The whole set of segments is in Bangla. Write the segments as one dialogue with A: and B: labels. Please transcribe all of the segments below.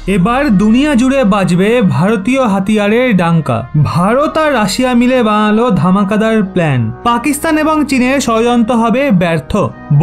A: এবার দুনিয়া জুড়ে বাজবে ভারতীয় হাতিয়ারের ডাঙ্কা। ভারত আর রাশিয়া মিলে বানালো ধামাকাদার প্ল্যান। পাকিস্তান এবং চীনের ষড়যন্ত্র হবে ব্যর্থ।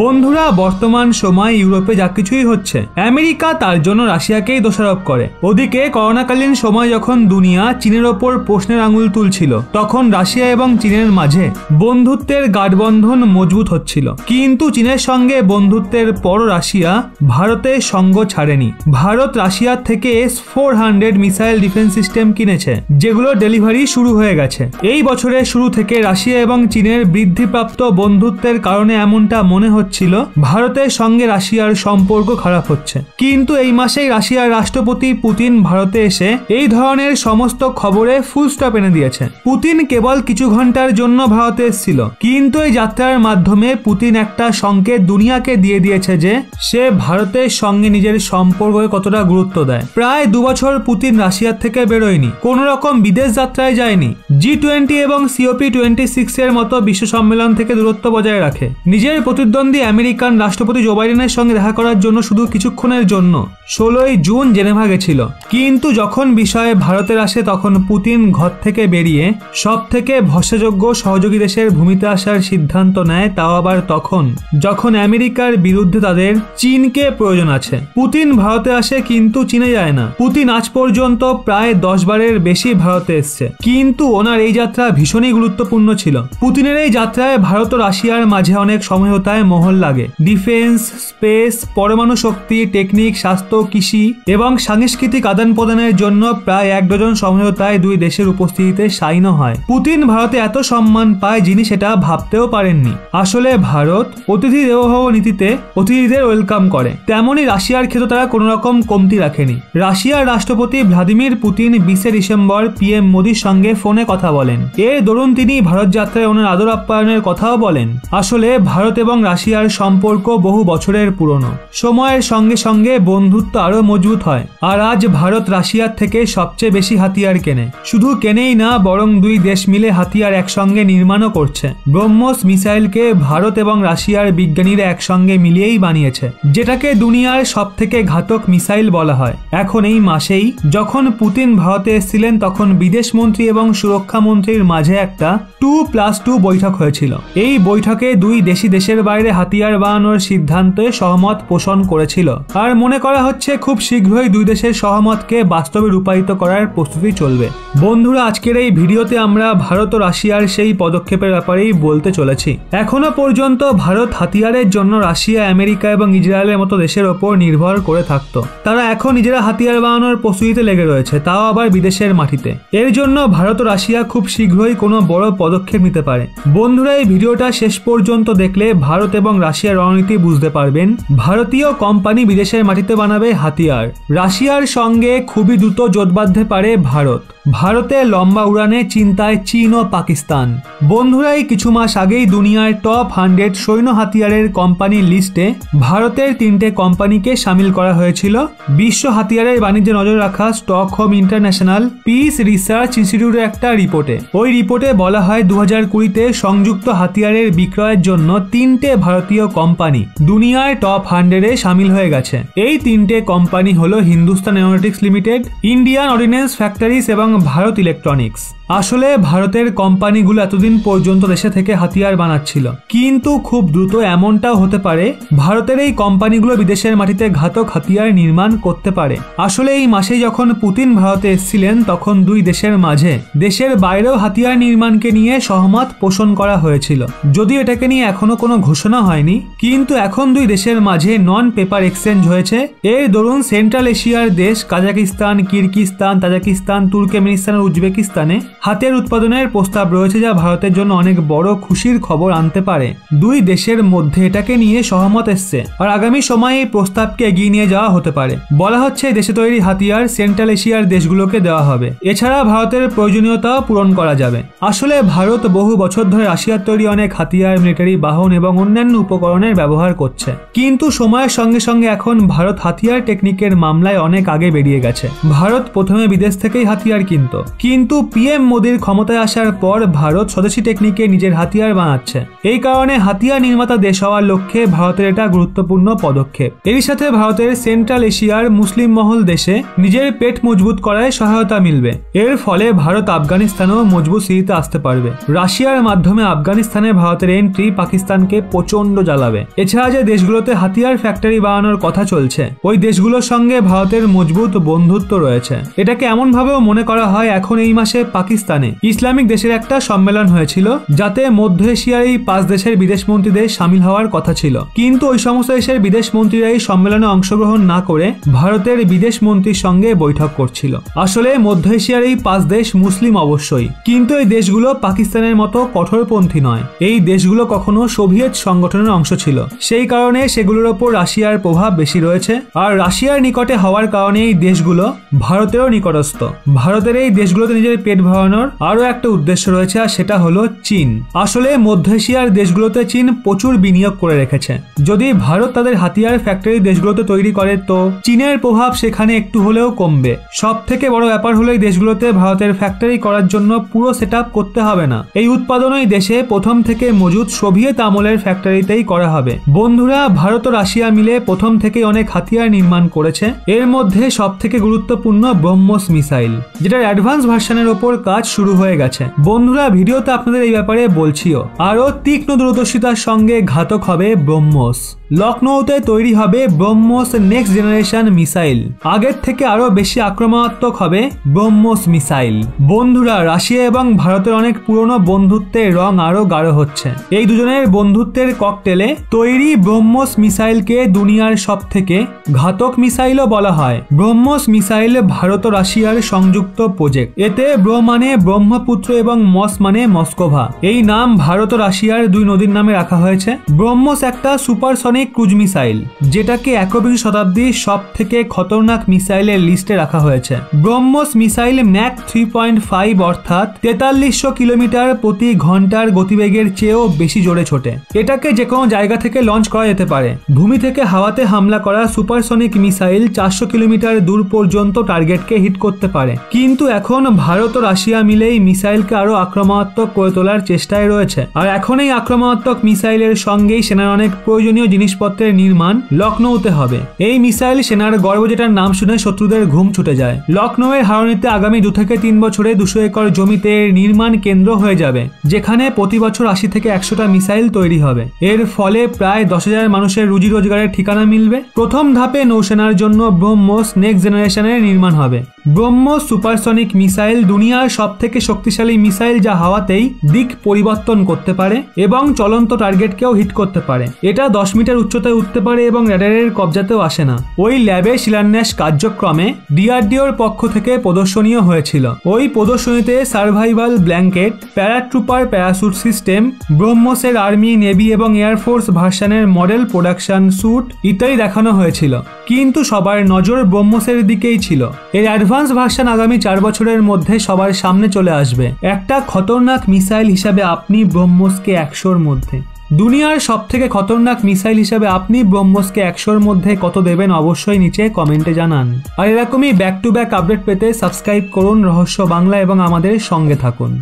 A: বন্ধুরা, বর্তমান সময় ইউরোপে যা কিছুই হচ্ছে, আমেরিকা তার জন্য রাশিয়াকেই দোষারোপ করে। ওদিকে করোনাকালীন সময় যখন দুনিয়া চীনের ওপর প্রশ্নের আঙুল তুলছিল, তখন রাশিয়া এবং চীনের মাঝে বন্ধুত্বের গাঢ়বন্ধন মজবুত হচ্ছিল। কিন্তু চীনের সঙ্গে বন্ধুত্বের পর রাশিয়া ভারতের সঙ্গ ছাড়েনি। ভারত রাশিয়ার থেকে S-400 মিসাইল ডিফেন্স সিস্টেম কিনেছে, যেগুলো ডেলিভারি শুরু হয়ে গেছে। এই বছরের শুরু থেকে রাশিয়া এবং চীনের বৃদ্ধিপ্রাপ্ত বন্ধুত্বের কারণে এমনটা মনে হচ্ছিল ভারতের সঙ্গে রাশিয়ার সম্পর্ক খারাপ হচ্ছে। কিন্তু এই মাসেই রাশিয়ার রাষ্ট্রপতি পুতিন ভারতে এসে এই ধরনের সমস্ত খবরে ফুল স্টপ এনে দিয়েছে। পুতিন কেবল কিছু ঘন্টার জন্য ভারতে এসেছিল, কিন্তু এই যাত্রার মাধ্যমে পুতিন একটা সংকেত দুনিয়াকে দিয়ে দিয়েছে যে সে ভারতের সঙ্গে নিজের সম্পর্কে কতটা গুরুত্ব দেয়। প্রায় 2 বছর পুতিন রাশিয়ার থেকে বেরোয়নি, কোন রকম বিদেশ যাত্রায় যায়নি। G20 এবং COP26 এর মতো বিশ্ব সম্মেলন থেকে দূরত্ব বজায় রাখে। নিজের প্রতিদ্বন্দ্বী আমেরিকান রাষ্ট্রপতি জো বাইডেনের সঙ্গে দেখা করার জন্য শুধু কিছুক্ষণের জন্য 16ই জুন জেনেভা গেছিল। কিন্তু যখন বিষয়ে ভারতের আসে, তখন পুতিন ঘর থেকে বেরিয়ে সব থেকে ভরসাযোগ্য সহযোগী দেশের ভূমিতে আসার সিদ্ধান্ত নেয়, তাও আবার তখন যখন আমেরিকার বিরুদ্ধে তাদের চীনকে প্রয়োজন আছে। পুতিন ভারতে আসে, কিন্তু চীনে যায় না। পুতিন আজ পর্যন্ত প্রায় 10 বারের বেশি ভারতে এসছে, কিন্তু ওনার এই যাত্রা ভীষণই গুরুত্বপূর্ণ ছিল। পুতিনের এই যাত্রায় ভারত ও রাশিয়ার মাঝে অনেক সমঝোতায় মোহর লাগে। ডিফেন্স, স্পেস, পরমাণু শক্তি, টেকনিক, স্বাস্থ্য, কৃষি এবং সাংস্কৃতিক আদান প্রদানের জন্য প্রায় 1 ডজন সমঝোতায় দুই দেশের উপস্থিতিতে সাইনও হয়। পুতিন ভারতে এত সম্মান পায় যিনি সেটা ভাবতেও পারেননি। আসলে ভারত অতিথি দেবোভব নীতিতে অতিথিদের ওয়েলকাম করে, তেমনি রাশিয়ার ক্ষেত্রে তারা কোনো রকম কমতি রাখেনি। রাশিয়ার রাষ্ট্রপতি ভ্লাদিমির পুতিন 20 ডিসেম্বর PM মোদির সঙ্গে ফোনে কথা বলেন। এর দরুন তিনি ভারত যাত্রায় ওনার আদর আপ্যায়নের কথাও বলেন। আসলে ভারত এবং রাশিয়ার সম্পর্ক বহু বছরের পুরনো। সময়ের সঙ্গে সঙ্গে বন্ধুত্ব আরো মজবুত হয়। আর আজ ভারত রাশিয়ার থেকে সবচেয়ে বেশি হাতিয়ার কেনে। শুধু কেনেই না, বরং দুই দেশ মিলে হাতিয়ার একসঙ্গে নির্মাণও করছে। ব্রহ্মোস মিসাইলকে ভারত এবং রাশিয়ার বিজ্ঞানীরা একসঙ্গে মিলিয়েই বানিয়েছে, যেটাকে দুনিয়ার সব থেকে ঘাতক মিসাইল বলা হয়। এখন এই মাসেই যখন পুতিন ভারতে এসেছিলেন, তখন বিদেশ মন্ত্রী এবং সুরক্ষা মন্ত্রীর মাঝে একটা 2+2 বৈঠক হয়েছিল। এই বৈঠকে দুই দেশের বাইরে হাতিয়ার বানানোর সিদ্ধান্তে সহমত পোষণ করেছিল। আর মনে করা হচ্ছে খুব শীঘ্রই দুই দেশের সহমতকে বাস্তবে রূপায়িত করার প্রস্তুতি চলবে। বন্ধুরা, আজকের এই ভিডিওতে আমরা ভারত ও রাশিয়ার সেই পদক্ষেপের ব্যাপারেই বলতে চলেছি। এখনো পর্যন্ত ভারত হাতিয়ারের জন্য রাশিয়া, আমেরিকা এবং ইসরায়েলের মতো দেশের ওপর নির্ভর করে থাকতো। তারা এখন নিজেরা হাতিয়ার বানানোর প্রস্তুতিতে লেগে রয়েছে, তাও আবার বিদেশের মাটিতে। এর জন্য ভারত ও রাশিয়া খুব শীঘ্রই কোনো বড় পদক্ষেপ নিতে পারে। বন্ধুরা, এই ভিডিওটা শেষ পর্যন্ত দেখলে ভারত এবং রাশিয়ার রণনীতি বুঝতে পারবেন। ভারতীয় কোম্পানি বিদেশের মাটিতে বানাবে হাতিয়ার। রাশিয়ার সঙ্গে খুবই দ্রুত জোট বাঁধতে পারে ভারত। ভারতের লম্বা উড়ানে চিন্তায় চীন ও পাকিস্তান। বন্ধুরা, এই কিছু মাস আগেই দুনিয়ার টপ 100 সৈন্য হাতিয়ারের কোম্পানির লিস্টে ভারতের 3টে কোম্পানিকে সামিল করা হয়েছিল বিশ্ব হাতিয়ারের বাণিজ্যে নজর রাখা স্টকহোম ইন্টারন্যাশনাল পিস রিসার্চ ইনস্টিটিউটের একটা রিপোর্টে। ওই রিপোর্টে বলা হয় 2020-তে সংযুক্ত হাতিয়ারের বিক্রয়ের জন্য 3টে ভারতীয় কোম্পানি দুনিয়ার টপ 100-এ সামিল হয়ে গেছে। এই 3টে কোম্পানি হলো Hindustan aeronautics limited, Indian ordinance factories এবং ভারত ইলেকট্রনিক্স। আসলে ভারতের কোম্পানিগুলো এতদিন পর্যন্ত দেশে থেকে হাতিয়ার বানাচ্ছিল, কিন্তু খুব দ্রুত এমনটাও হতে পারে ভারতের এই কোম্পানিগুলো বিদেশের মাটিতে ঘাতক হাতিয়ার নির্মাণ করতে পারে। আসলে এই মাসে যখন পুতিন ভারতে এসেছিলেন, তখন দুই দেশের মাঝে দেশের বাইরেও হাতিয়ার নির্মাণকে নিয়ে সহমত পোষণ করা হয়েছিল। যদিও এটাকে নিয়ে এখনো কোনো ঘোষণা হয়নি, কিন্তু এখন দুই দেশের মাঝে নন পেপার এক্সচেঞ্জ হয়েছে। এর দরুন সেন্ট্রাল এশিয়ার দেশ কাজাকিস্তান, কিরগিজস্তান, তাজিকিস্তান, তুর্কমেনিস্তান ও উজবেকিস্তানে হাতিয়ার উৎপাদনের প্রস্তাব রয়েছে, যা ভারতের জন্য অনেক বড় খুশির খবর আনতে পারে। দুই দেশের মধ্যে এটাকে নিয়ে সহমত এসছে, আর আগামী সময়ে এই প্রস্তাবকে এগিয়ে নিয়ে যাওয়া হতে পারে। বলা হচ্ছে দেশে তৈরি হাতিয়ার সেন্ট্রাল এশিয়ার দেশগুলোকে দেওয়া হবে। এছাড়া ভারতের প্রয়োজনীয়তাও পূরণ করা যাবে। আসলে ভারত বহু বছর ধরে রাশিয়ার তৈরি অনেক হাতিয়ার, মিলিটারি বাহন এবং অন্যান্য উপকরণের ব্যবহার করছে, কিন্তু সময়ের সঙ্গে সঙ্গে এখন ভারত হাতিয়ার টেকনিকের মামলায় অনেক আগে বেরিয়ে গেছে। ভারত প্রথমে বিদেশ থেকেই হাতিয়ার কিনত, কিন্তু PM মোদির ক্ষমতায় আসার পর ভারত স্বদেশী টেকনিকে নিজের হাতিয়ার বানাচ্ছে। এই কারণে হাতিয়ার নির্মাতা দেশ হওয়ার লক্ষ্যে ভারতের এটা গুরুত্বপূর্ণ পদক্ষেপ। এরই সাথে ভারতের সেন্ট্রাল এশিয়ার মুসলিম মহল দেশে নিজের পেট মজবুত করায় সহায়তা মিলবে। এর ফলে ভারত আফগানিস্তানেও মজবুত স্থিতিতে আসতে পারবে। রাশিয়ার মাধ্যমে আফগানিস্তানে ভারতের এন্ট্রি পাকিস্তানকে প্রচন্ড জ্বালাবে। এছাড়া যে দেশগুলোতে হাতিয়ার ফ্যাক্টরি বানানোর কথা চলছে ওই দেশগুলোর সঙ্গে ভারতের মজবুত বন্ধুত্ব রয়েছে। এটাকে এমন ভাবেও মনে করা হয় এখন এই মাসে পাকিস্তানে ইসলামিক দেশের একটা সম্মেলন হয়েছিল যাতে মধ্য এশিয়ার এই 5 দেশের বিদেশ মন্ত্রীদের সামিল হওয়ার কথা ছিল, কিন্তু ওই সমস্ত দেশের বিদেশ মন্ত্রীরা এই সম্মেলনে অংশগ্রহণ না করে ভারতের বিদেশ মন্ত্রীর সঙ্গে বৈঠক করছিল। আসলে মধ্য এশিয়ার এই 5 দেশ মুসলিম অবশ্যই, কিন্তু এই দেশগুলো পাকিস্তানের মতো কঠোরপন্থী নয়। এই দেশগুলো কখনো সোভিয়েত সংগঠনের অংশ ছিল, সেই কারণে সেগুলোর ওপর রাশিয়ার প্রভাব বেশি রয়েছে। আর রাশিয়ার নিকটে হওয়ার কারণে এই দেশগুলো ভারতেরও নিকটস্থ। ভারতের এই দেশগুলোতে নিজের পেট ভরানোর আরো একটা উদ্দেশ্য রয়েছে, আর সেটা হলো চীন। আসলে মধ্য এশিয়ার দেশগুলোতে চীন প্রচুর বিনিয়োগ করে রেখেছে। যদি ভারত তাদের হাতিয়ার ফ্যাক্টরি দেশগুলোতে তৈরি করে তো চীনের প্রভাব সেখানে একটু হলেও কমবে। সব থেকে বড় ব্যাপার হলো এই দেশগুলোতে ভারতের ফ্যাক্টরি করার জন্য পুরো সেটআপ করতে হবে না। এই উৎপাদন ওই দেশে প্রথম থেকে মজুদ সোভিয়েত আমলের ফ্যাক্টরিতেই করা হবে। বন্ধুরা, ভারত ও রাশিয়া মিলে প্রথম থেকে অনেক হাতিয়ার নির্মাণ করেছে। এর মধ্যে সব থেকে গুরুত্বপূর্ণ ব্রহ্মোস মিসাইল, যেটার অ্যাডভান্স ভার্সনের ওপর কাজ শুরু হয়ে গেছে। বন্ধুরা, ভিডিওতে আপনাদের এই ব্যাপারে বলছিও। আরো তীক্ষ্ণ দূরদর্শিতার সঙ্গে ঘাতক হবে ব্রহ্মোস। লখনৌতে তৈরি হবে ব্রহ্মোস নেক্সট জেনারেশন মিসাইল। আগের থেকে আরো বেশি আক্রমণাত্মক হবে ব্রহ্মোস মিসাইল। বন্ধুরা, রাশিয়া এবং ভারতের অনেক পুরনো বন্ধুত্বের রং আরো গাঢ় হচ্ছে। এই দুজনের বন্ধুত্বের ককটেলে তৈরি ব্রহ্মোস মিসাইলকে দুনিয়ার সব থেকে ঘাতক মিসাইলও বলা হয়। ব্রহ্মোস মিসাইল ভারত ও রাশিয়ার সংযুক্ত প্রজেক্ট। এতে ব্রো মানে ব্রহ্মপুত্র এবং মস মানে মস্কোভা। এই নাম ভারত ও রাশিয়ার দুই নদীর নামে রাখা হয়েছে। ব্রহ্মোস একটা সুপারসনিক ক্রুজ মিসাইল, যেটাকে 21 শতাব্দীর সব থেকে খতরনাক মিসাইলের লিস্টে রাখা হয়েছে। ব্রহ্মোস মিসাইল ম্যাক 3.5 অর্থাৎ 4300 কিলোমিটার প্রতি ঘন্টার গতিবেগের চেয়েও বেশি জোরে ছোটে। এটাকে যে কোনো জায়গা থেকে লঞ্চ করা যেতে পারে। ভূমি থেকে হাওয়াতে হামলা করা সুপারসনিক মিসাইল 400 কিলোমিটার দূর পর্যন্ত টার্গেটকে হিট করতে পারে। কিন্তু এখন ভারত ও রাশিয়া মিলে এই মিসাইলকে আরো আক্রমণাত্মক করে তোলার চেষ্টায় রয়েছে। আর এখন এই আক্রমণাত্মক মিসাইলের সঙ্গেই সেনার অনেক প্রয়োজনীয় জিনিসপত্রের নির্মাণ লখনৌতে হবে। এই মিসাইল সেনার গর্ব, যেটার নাম শুনে শত্রুদের ঘুম ছুটে যায়। লখনৌয়ের হারনিতে আগামী 2 থেকে 3 বছরে 200 একর জমিতে নির্মাণ কেন্দ্র হয়ে যাবে, যেখানে প্রতি বছর 80 থেকে 100টা মিসাইল তৈরি হবে। এর ফলে প্রায় 10,000 মানুষের রুজি রোজগারের ঠিকানা মিলবে। প্রথম ধাপে নৌসেনার জন্য ব্রহ্মোস নেক্সট জেনারেশনের নির্মাণ হবে। ব্রহ্মোস সুপারসনিক মিসাইল দুনিয়ার সব থেকে শক্তিশালী মিসাইল, যা হাওয়াতেই দিক পরিবর্তন করতে পারে এবং চলন্ত টার্গেটকেও হিট করতে পারে। এটা 10 মিটার উচ্চতায় উঠতে পারে এবং র্যাডারের কবজাতেও আসে না। ওই ল্যাবে শিলান্যাস কার্যক্রমে ডিআরডিওর পক্ষ থেকে প্রদর্শনীয় হয়েছিল। ওই প্রদর্শনীতে survival blanket, paratrooper parachute system, ব্রহ্মোসের আর্মি, নেভি এবং এয়ারফোর্স ভার্সনের মডেল প্রোডাকশন স্যুট ইত্যাদি দেখানো হয়েছিল। কিন্তু সবার নজর ব্রহ্মোসের দিকেই ছিল। এর অ্যাডভান্স ভার্সন আগামী 4 বছরের মধ্যে সবার সামনে চলে আসবে। একটা খতরনাক মিসাইল হিসাবে আপনি ব্রহ্মোসকে 100-র মধ্যে, দুনিয়ার সব থেকে খতরনাক মিসাইল হিসাবে আপনি ব্রহ্মোসকে 100-র মধ্যে কত দেবেন অবশ্যই নিচে কমেন্টে জানান। আর এরকমই ব্যাক টু ব্যাক আপডেট পেতে সাবস্ক্রাইব করুন রহস্য বাংলা এবং আমাদের সঙ্গে থাকুন।